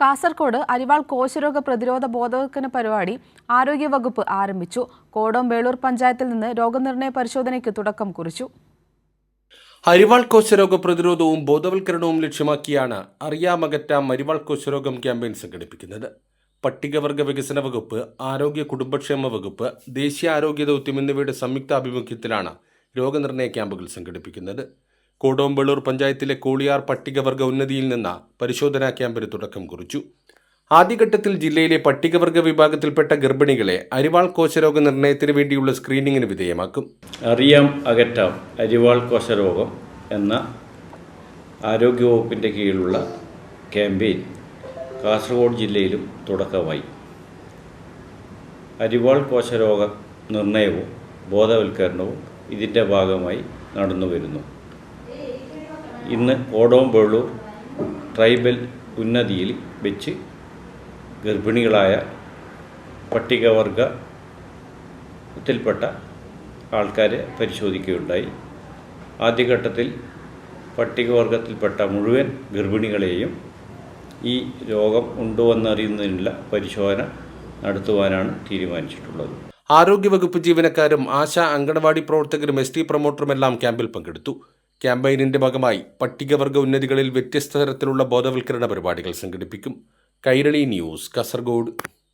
കാസർഗോഡ് അരിവാൾ കോശരോഗ പ്രതിരോധ ബോധവൽക്കരണ പരിപാടി ആരോഗ്യവകുപ്പ് ആരംഭിച്ചു. കോടോം വേളൂർ പഞ്ചായത്തിൽ നിന്ന് രോഗനിർണയ പരിശോധനയ്ക്ക് തുടക്കം കുറിച്ചു. അരിവാൾ കോശരോഗ പ്രതിരോധവും ബോധവൽക്കരണവും ലക്ഷ്യമാക്കിയാണ് അറിയാമകറ്റാം അരിവാൾ കോശരോഗം ക്യാമ്പയിൻ സംഘടിപ്പിക്കുന്നത്. പട്ടികവർഗ വികസന വകുപ്പ്, ആരോഗ്യ കുടുംബക്ഷേമ വകുപ്പ്, ദേശീയ ആരോഗ്യ ദൗത്യം എന്നിവയുടെ സംയുക്ത ആഭിമുഖ്യത്തിലാണ് രോഗനിർണയ ക്യാമ്പുകൾ സംഘടിപ്പിക്കുന്നത്. കോടോം വേളൂർ പഞ്ചായത്തിലെ കോളിയാർ പട്ടികവർഗ ഉന്നതിയിൽ നിന്ന് പരിശോധനാ ക്യാമ്പിന് തുടക്കം കുറിച്ചു. ആദ്യഘട്ടത്തിൽ ജില്ലയിലെ പട്ടികവർഗ വിഭാഗത്തിൽപ്പെട്ട ഗർഭിണികളെ അരിവാൾ കോശരോഗ നിർണയത്തിന് വേണ്ടിയുള്ള സ്ക്രീനിങ്ങിന് വിധേയമാക്കും. അറിയാം അകറ്റാം അരിവാൾ കോശരോഗം എന്ന ആരോഗ്യവകുപ്പിൻ്റെ കീഴിലുള്ള ക്യാമ്പയിൻ കാസർഗോഡ് ജില്ലയിലും തുടക്കമായി. അരിവാൾ കോശരോഗ നിർണയവും ബോധവൽക്കരണവും ഇതിൻ്റെ ഭാഗമായി നടന്നുവരുന്നു. ഇന്ന് കോടോം വേളൂർ ട്രൈബൽ ഉന്നതിയിൽ വെച്ച് ഗർഭിണികളായ പട്ടികവർഗത്തിൽപ്പെട്ട ആൾക്കാരെ പരിശോധിക്കുകയുണ്ടായി. ആദ്യഘട്ടത്തിൽ പട്ടികവർഗത്തിൽപ്പെട്ട മുഴുവൻ ഗർഭിണികളെയും ഈ രോഗം ഉണ്ടോ എന്നറിയുന്നതിനുള്ള പരിശോധന നടത്തുവാനാണ് തീരുമാനിച്ചിട്ടുള്ളത്. ആരോഗ്യവകുപ്പ് ജീവനക്കാരും ആശാ, അങ്കണവാടി പ്രവർത്തകരും ST പ്രൊമോട്ടറുമെല്ലാം ക്യാമ്പിൽ പങ്കെടുത്തു. ക്യാമ്പയിനിന്റെ ഭാഗമായി പട്ടികവർഗ ഉന്നതികളിൽ വ്യത്യസ്ത തരത്തിലുള്ള ബോധവൽക്കരണ പരിപാടികൾ സംഘടിപ്പിക്കും. കൈരളി ന്യൂസ്, കാസർഗോഡ്.